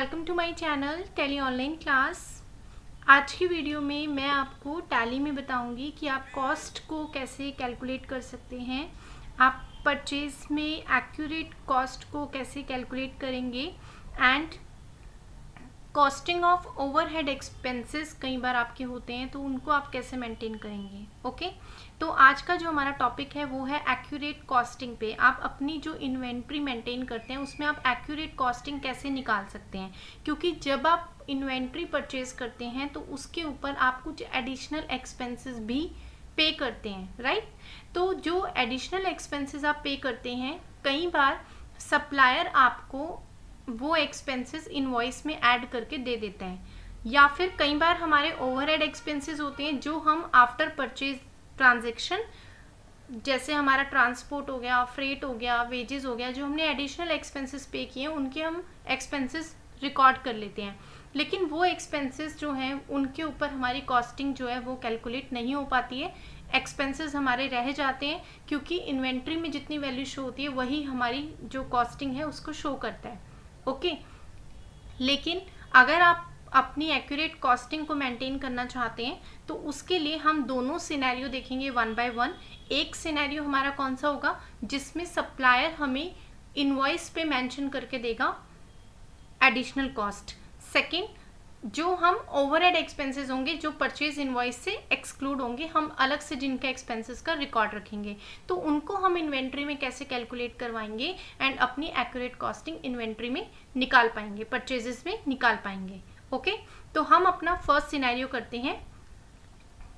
Welcome to my channel Tally online class. आज की video में मैं आपको टैली में बताऊंगी कि आप कॉस्ट को कैसे कैलकुलेट कर सकते हैं। आप परचेज में एक्यूरेट कॉस्ट को कैसे कैलकुलेट करेंगे and costing of overhead expenses कई बार आपके होते हैं तो उनको आप कैसे मेंटेन करेंगे। ओके, तो आज का जो हमारा टॉपिक है वो है एक्यूरेट कॉस्टिंग पे। आप अपनी जो इन्वेंट्री मेंटेन करते हैं उसमें आप एक्यूरेट कॉस्टिंग कैसे निकाल सकते हैं, क्योंकि जब आप इन्वेंट्री परचेज करते हैं तो उसके ऊपर आप कुछ एडिशनल एक्सपेंसेस भी पे करते हैं, राइट। तो जो एडिशनल एक्सपेंसेस आप पे करते हैं कई बार सप्लायर आपको वो एक्सपेंसेस इनवॉइस में ऐड करके दे देते हैं, या फिर कई बार हमारे ओवरहेड एक्सपेंसेस होते हैं जो हम आफ्टर परचेज ट्रांजैक्शन, जैसे हमारा ट्रांसपोर्ट हो गया, फ्रेट हो गया, वेजेस हो गया, जो हमने एडिशनल एक्सपेंसेस पे किए हैं उनके हम एक्सपेंसेस रिकॉर्ड कर लेते हैं। लेकिन वो एक्सपेंसेस जो हैं उनके ऊपर हमारी कॉस्टिंग जो है वो कैलकुलेट नहीं हो पाती है, एक्सपेंसेस हमारे रह जाते हैं, क्योंकि इन्वेंट्री में जितनी वैल्यू शो होती है वही हमारी जो कॉस्टिंग है उसको शो करता है। ओके, लेकिन अगर आप अपनी एक्यूरेट कॉस्टिंग को मेंटेन करना चाहते हैं तो उसके लिए हम दोनों सिनेरियो देखेंगे वन बाय वन। एक सिनेरियो हमारा कौन सा होगा जिसमें सप्लायर हमें इनवॉइस पे मेंशन करके देगा एडिशनल कॉस्ट। सेकंड, जो हम ओवरहेड एक्सपेंसेस होंगे जो परचेज इनवॉइस से एक्सक्लूड होंगे, हम अलग से जिनके एक्सपेंसेस का रिकॉर्ड रखेंगे, तो उनको हम इन्वेंट्री में कैसे कैलकुलेट करवाएंगे एंड अपनी एक्यूरेट कॉस्टिंग इन्वेंट्री में निकाल पाएंगे, परचेजेस में निकाल पाएंगे। ओके, तो हम अपना फर्स्ट सिनेरियो करते हैं,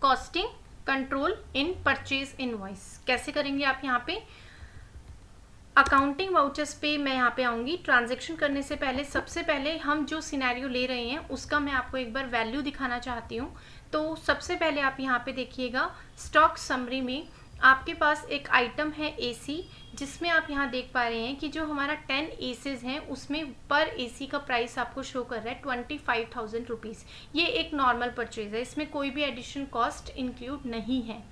कॉस्टिंग कंट्रोल इन परचेज इनवॉइस। कैसे करेंगे आप यहाँ पे अकाउंटिंग वाउचर्स पे मैं यहाँ पे आऊँगी। ट्रांजैक्शन करने से पहले सबसे पहले हम जो सिनेरियो ले रहे हैं उसका मैं आपको एक बार वैल्यू दिखाना चाहती हूँ। तो सबसे पहले आप यहाँ पे देखिएगा स्टॉक समरी में आपके पास एक आइटम है एसी, जिसमें आप यहाँ देख पा रहे हैं कि जो हमारा 10 एसीज हैं उसमें पर एसी का प्राइस आपको शो कर रहा है 25,000 रुपीज़। ये एक नॉर्मल परचेज है, इसमें कोई भी एडिशनल कॉस्ट इंक्लूड नहीं है।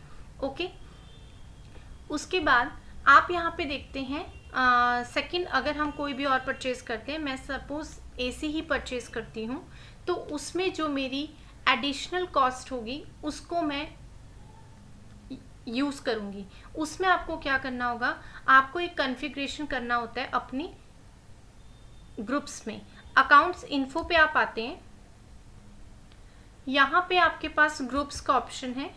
ओके, उसके बाद आप यहाँ पे देखते हैं सेकंड, अगर हम कोई भी और परचेज करते हैं, मैं सपोज एसी ही परचेज करती हूँ, तो उसमें जो मेरी एडिशनल कॉस्ट होगी उसको मैं यूज़ करूँगी। उसमें आपको क्या करना होगा, आपको एक कॉन्फ़िगरेशन करना होता है अपनी ग्रुप्स में। अकाउंट्स इन्फो पे आप आते हैं, यहाँ पे आपके पास ग्रुप्स का ऑप्शन है।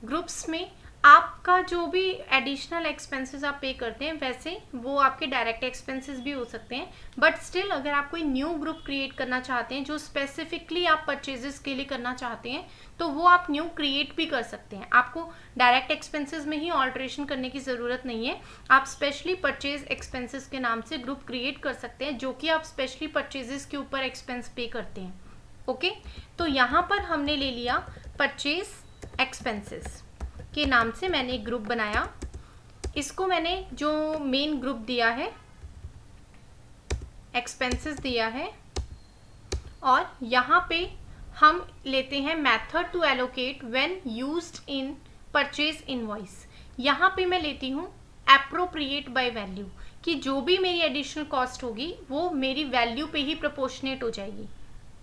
ग्रुप्स में आपका जो भी एडिशनल एक्सपेंसेस आप पे करते हैं वैसे वो आपके डायरेक्ट एक्सपेंसेस भी हो सकते हैं, बट स्टिल अगर आप कोई न्यू ग्रुप क्रिएट करना चाहते हैं जो स्पेसिफिकली आप परचेजेस के लिए करना चाहते हैं तो वो आप न्यू क्रिएट भी कर सकते हैं। आपको डायरेक्ट एक्सपेंसेस में ही ऑल्ट्रेशन करने की ज़रूरत नहीं है, आप स्पेशली परचेज एक्सपेंसेस के नाम से ग्रुप क्रिएट कर सकते हैं जो कि आप स्पेशली परचेजेस के ऊपर एक्सपेंस पे करते हैं। ओके, तो यहाँ पर हमने ले लिया परचेज एक्सपेंसेस के नाम से मैंने एक ग्रुप बनाया। इसको मैंने जो मेन ग्रुप दिया है एक्सपेंसेस दिया है, और यहाँ पे हम लेते हैं method to allocate when used in purchase invoice. यहाँ पे मैं लेती हूँ एप्रोप्रिएट बाय वैल्यू, कि जो भी मेरी एडिशनल कॉस्ट होगी वो मेरी वैल्यू पे ही प्रोपोर्शनेट हो जाएगी,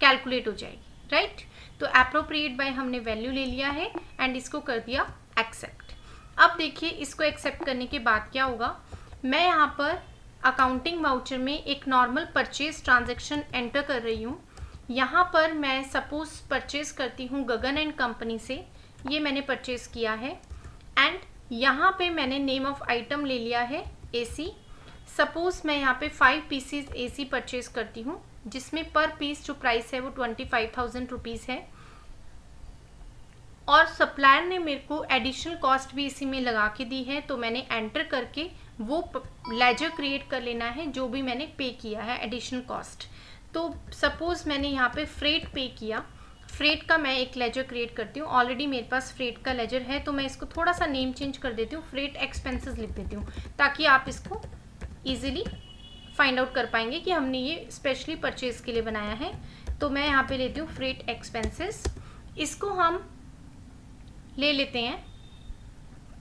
कैलकुलेट हो जाएगी, राइट। तो एप्रोप्रिएट बाय हमने वैल्यू ले लिया है एंड इसको कर दिया एक्सेप्ट। अब देखिए इसको एक्सेप्ट करने के बाद क्या होगा, मैं यहाँ पर अकाउंटिंग वाउचर में एक नॉर्मल परचेज ट्रांजैक्शन एंटर कर रही हूँ। यहाँ पर मैं सपोज परचेज करती हूँ गगन एंड कंपनी से, ये मैंने परचेज किया है, एंड यहाँ पे मैंने नेम ऑफ आइटम ले लिया है एसी। सपोज मैं यहाँ पे 5 पीसीज एसी परचेज करती हूँ जिसमें पर पीस जो प्राइस है वो 25,000 रुपीज़ है, और सप्लायर ने मेरे को एडिशनल कॉस्ट भी इसी में लगा के दी है, तो मैंने एंटर करके वो लेजर क्रिएट कर लेना है जो भी मैंने पे किया है एडिशनल कॉस्ट। तो सपोज मैंने यहाँ पे फ्रेट पे किया, फ्रेट का मैं एक लेजर क्रिएट करती हूँ। ऑलरेडी मेरे पास फ्रेट का लेजर है तो मैं इसको थोड़ा सा नेम चेंज कर देती हूँ, फ्रेट एक्सपेंसेस लिख देती हूँ ताकि आप इसको ईजिली फाइंड आउट कर पाएंगे कि हमने ये स्पेशली परचेज के लिए बनाया है। तो मैं यहाँ पे लेती हूँ फ्रेट एक्सपेंसेस, इसको हम ले लेते हैं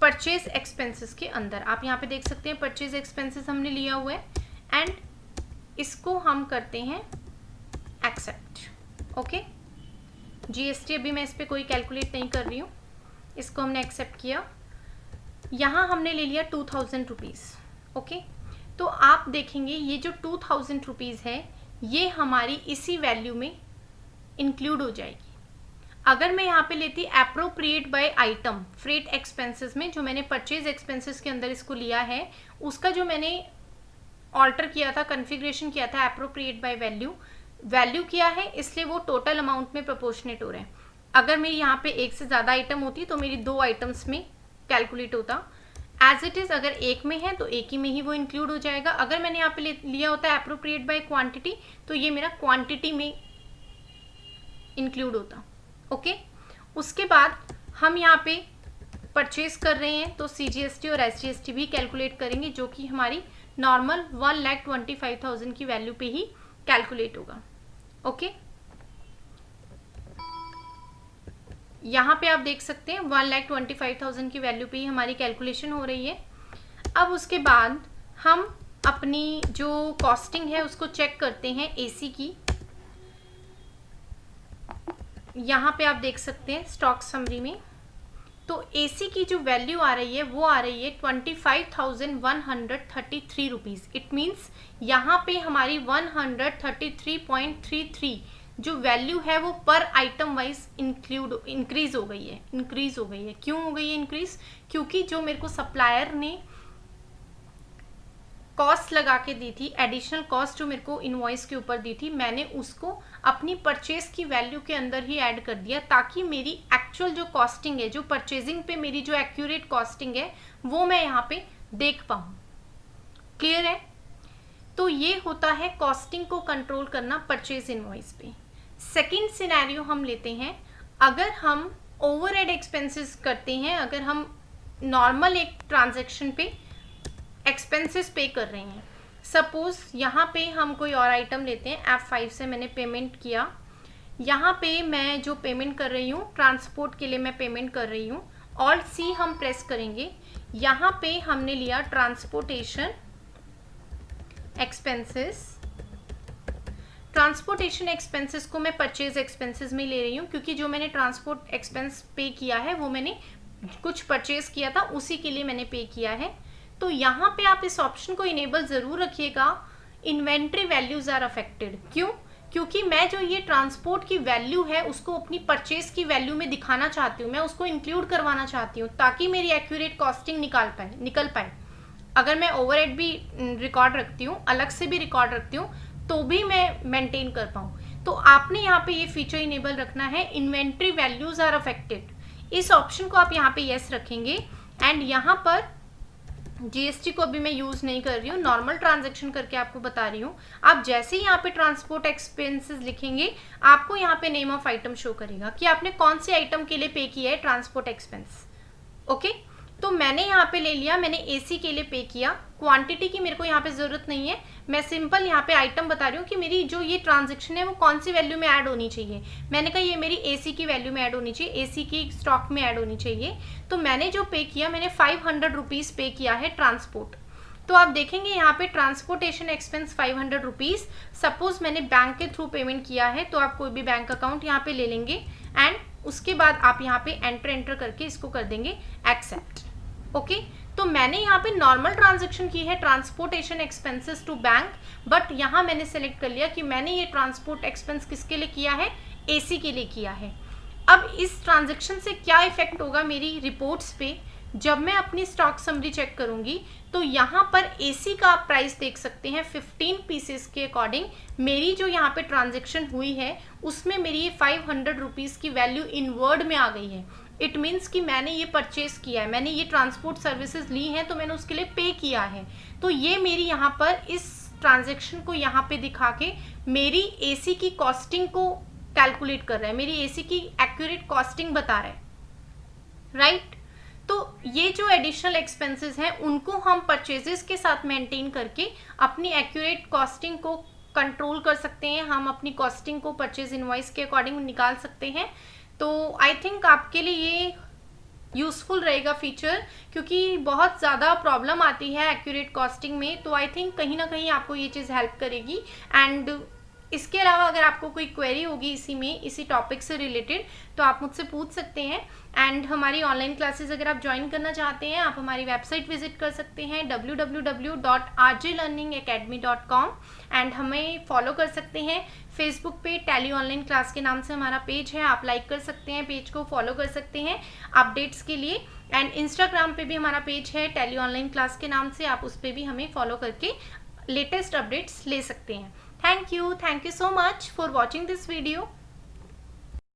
परचेज एक्सपेंसेस के अंदर। आप यहाँ पे देख सकते हैं परचेज एक्सपेंसेस हमने लिया हुआ है, एंड इसको हम करते हैं एक्सेप्ट। ओके, जीएसटी अभी मैं इस पर कोई कैलकुलेट नहीं कर रही हूँ, इसको हमने एक्सेप्ट किया। यहाँ हमने ले लिया 2000 रुपीज़। ओके, तो आप देखेंगे ये जो 2000 रुपीज़ है ये हमारी इसी वैल्यू में इंक्लूड हो जाएगी। अगर मैं यहाँ पे लेती appropriate by item freight expenses में, जो मैंने परचेज एक्सपेंसेस के अंदर इसको लिया है, उसका जो मैंने ऑल्टर किया था, कन्फिग्रेशन किया था अप्रोप्रिएट बाय वैल्यू किया है, इसलिए वो टोटल अमाउंट में प्रोपोर्शनेट हो रहा है। अगर मेरी यहाँ पे एक से ज़्यादा आइटम होती तो मेरी 2 आइटम्स में कैलकुलेट होता। एज इट इज़ अगर एक में है तो एक ही में ही वो इंक्लूड हो जाएगा। अगर मैंने यहाँ पे लिया होता है अप्रोप्रिएट बाय क्वांटिटी तो ये मेरा क्वांटिटी में इंक्लूड होता। ओके, उसके बाद हम यहाँ पे परचेज कर रहे हैं तो सीजीएसटी और एसजीएसटी भी कैलकुलेट करेंगे, जो कि हमारी नॉर्मल 1,25,000 की वैल्यू पे ही कैलकुलेट होगा। ओके, यहाँ पे आप देख सकते हैं 1,25,000 की वैल्यू पे ही हमारी कैलकुलेशन हो रही है। अब उसके बाद हम अपनी जो कॉस्टिंग है उसको चेक करते हैं एसी की। यहाँ पे आप देख सकते हैं स्टॉक समरी में, तो एसी की जो वैल्यू आ रही है वो आ रही है 25,133 रुपीज़। इट मीन्स यहाँ पे हमारी 133.33 जो वैल्यू है वो पर आइटम वाइज इंक्रीज हो गई है। क्यों हो गई है इंक्रीज? क्योंकि जो मेरे को सप्लायर ने कॉस्ट लगा के दी थी, एडिशनल कॉस्ट जो मेरे को इनवॉइस के ऊपर दी थी, मैंने उसको अपनी परचेज की वैल्यू के अंदर ही ऐड कर दिया, ताकि मेरी एक्चुअल जो कॉस्टिंग है, जो परचेजिंग पे मेरी जो एक्यूरेट कॉस्टिंग है वो मैं यहाँ पे देख पाऊँ। क्लियर है? तो ये होता है कॉस्टिंग को कंट्रोल करना परचेज इनवॉइस पे। सेकेंड सिनेरियो हम लेते हैं, अगर हम ओवरहेड एक्सपेंसेस करते हैं, अगर हम नॉर्मल एक ट्रांजैक्शन पे एक्सपेंसेस पे कर रहे हैं। सपोज यहाँ पे हम कोई और आइटम लेते हैं, F5 से मैंने पेमेंट किया। यहाँ पे मैं जो पेमेंट कर रही हूँ ट्रांसपोर्ट के लिए मैं पेमेंट कर रही हूँ। ऑल्ट सी हम प्रेस करेंगे, यहाँ पे हमने लिया ट्रांसपोर्टेशन एक्सपेंसेस। ट्रांसपोर्टेशन एक्सपेंसेस को मैं परचेज एक्सपेंसेस में ले रही हूँ, क्योंकि जो मैंने ट्रांसपोर्ट एक्सपेंस पे किया है वो मैंने कुछ परचेज किया था, उसी के लिए मैंने पे किया है। तो यहाँ पे आप इस ऑप्शन को इनेबल ज़रूर रखिएगा, इन्वेंट्री वैल्यूज आर अफेक्टेड। क्यों? क्योंकि मैं जो ये ट्रांसपोर्ट की वैल्यू है उसको अपनी परचेज की वैल्यू में दिखाना चाहती हूँ, मैं उसको इंक्लूड करवाना चाहती हूँ, ताकि मेरी एक्यूरेट कॉस्टिंग निकल पाए। अगर मैं ओवरहेड भी रिकॉर्ड रखती हूँ, अलग से भी रिकॉर्ड रखती हूँ, तो भी मैं मेंटेन कर पाऊँ। तो आपने यहाँ पे ये फीचर इनेबल रखना है, इन्वेंट्री वैल्यूज आर अफेक्टेड। इस ऑप्शन को आप यहाँ पे यस रखेंगे। एंड यहाँ पर जीएसटी को अभी मैं यूज़ नहीं कर रही हूँ, नॉर्मल ट्रांजैक्शन करके आपको बता रही हूँ। आप जैसे ही यहाँ पे ट्रांसपोर्ट एक्सपेंसेस लिखेंगे, आपको यहाँ पे नेम ऑफ आइटम शो करेगा कि आपने कौन से आइटम के लिए पे किया है ट्रांसपोर्ट एक्सपेंस। ओके, तो मैंने यहाँ पे ले लिया, मैंने एसी के लिए पे किया। क्वांटिटी की मेरे को यहाँ पे ज़रूरत नहीं है, मैं सिंपल यहाँ पे आइटम बता रही हूँ कि मेरी जो ये ट्रांजैक्शन है वो कौन सी वैल्यू में ऐड होनी चाहिए। मैंने कहा ये मेरी एसी की वैल्यू में ऐड होनी चाहिए, एसी की स्टॉक में ऐड होनी चाहिए। तो मैंने जो पे किया, मैंने 500 रुपीज़ पे किया है ट्रांसपोर्ट। तो आप देखेंगे यहाँ पे ट्रांसपोर्टेशन एक्सपेंस 500 रुपीज़। सपोज मैंने बैंक के थ्रू पेमेंट किया है, तो आप कोई भी बैंक अकाउंट यहाँ पे ले लेंगे एंड उसके बाद आप यहाँ पे एंटर करके इसको कर देंगे एक्सेप्ट। ओके, तो मैंने यहाँ पे नॉर्मल ट्रांजैक्शन की है transportation expenses to bank, but यहाँ मैंने सेलेक्ट कर लिया कि मैंने ये ट्रांसपोर्ट एक्सपेंस किसके लिए किया है, एसी के लिए किया है। अब इस ट्रांजैक्शन से क्या इफेक्ट होगा मेरी रिपोर्ट्स पे? जब मैं अपनी स्टॉक समरी चेक करूंगी तो यहाँ पर एसी का आप प्राइस देख सकते हैं 15 पीसेस के अकॉर्डिंग। मेरी जो यहाँ पे ट्रांजैक्शन हुई है उसमें मेरी ये 500 रुपीज़ की वैल्यू इनवर्ड में आ गई है। इट मीन्स कि मैंने ये परचेज किया है, मैंने ये ट्रांसपोर्ट सर्विसेज ली हैं, तो मैंने उसके लिए पे किया है। तो ये मेरी यहाँ पर इस ट्रांजैक्शन को यहाँ पे दिखा के मेरी एसी की कॉस्टिंग को कैलकुलेट कर रहा है, मेरी एसी की एक्यूरेट कॉस्टिंग बता रहा है, राइट? तो ये जो एडिशनल एक्सपेंसेस हैं उनको हम परचेजेस के साथ मेंटेन करके अपनी एक्यूरेट कॉस्टिंग को कंट्रोल कर सकते हैं। हम अपनी कॉस्टिंग को परचेज इनवॉइस के अकॉर्डिंग निकाल सकते हैं। तो आई थिंक आपके लिए ये यूज़फुल रहेगा फीचर, क्योंकि बहुत ज़्यादा प्रॉब्लम आती है एक्यूरेट कॉस्टिंग में। तो आई थिंक कहीं ना कहीं आपको ये चीज़ हेल्प करेगी। एंड इसके अलावा अगर आपको कोई क्वेरी होगी इसी टॉपिक से रिलेटेड तो आप मुझसे पूछ सकते हैं। एंड हमारी ऑनलाइन क्लासेस अगर आप ज्वाइन करना चाहते हैं आप हमारी वेबसाइट विजिट कर सकते हैं www.rjlearningacademy.com एंड हमें फॉलो कर सकते हैं। फेसबुक पे टैली ऑनलाइन क्लास के नाम से हमारा पेज है, आप लाइक कर सकते हैं, पेज को फॉलो कर सकते हैं अपडेट्स के लिए। एंड इंस्टाग्राम पे भी हमारा पेज है टैली ऑनलाइन क्लास के नाम से, आप उस पर भी हमें फॉलो करके लेटेस्ट अपडेट्स ले सकते हैं। Thank you so much for watching this video.